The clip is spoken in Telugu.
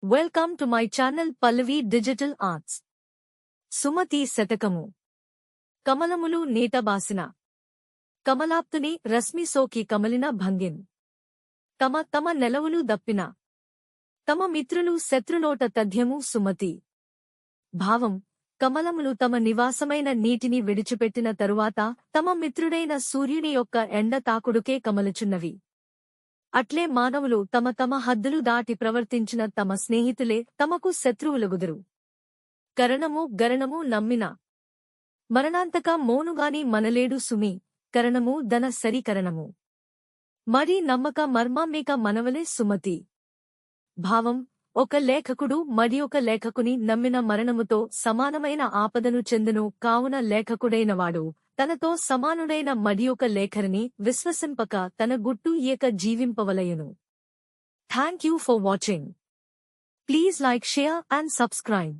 Welcome to my channel Pallavi digital arts. Sumathi Shatakamu. కమలములు నీటబాసిన కమలాప్తుని రశ్మి సోకి కమలిన భంగిన్. తమ తమ నెలవులు దప్పిన తమ మిత్రులు శత్రులోట తథ్యము సుమతి. భావం: కమలములు తమ నివాసమైన నీటిని విడిచిపెట్టిన తరువాత తమ మిత్రుడైన సూర్యుని యొక్క ఎండ తాకుడుకే కమలుచున్నవి. అట్లే మానవులు తమ తమ హద్దులు దాటి ప్రవర్తించిన తమ స్నేహితులే తమకు శత్రువులగుదురు. కరణము గరణము నమ్మిన మరణాంతక మోనుగాని మనలేడు సుమి. కరణము దన సరి కరణము మరి నమ్మక మర్మామేక మనవలే సుమతి. భావం: ఒక లేఖకుడు మరియొక లేఖకుని నమ్మిన మరణముతో సమానమైన ఆపదను చెందును. కావున లేఖకుడైనవాడు తనతో సమానుడైన మరియొక లేఖరిని విశ్వసింపక తన గుట్టు ఏక జీవింపవలయును. Thank you for watching. Please like, share and subscribe.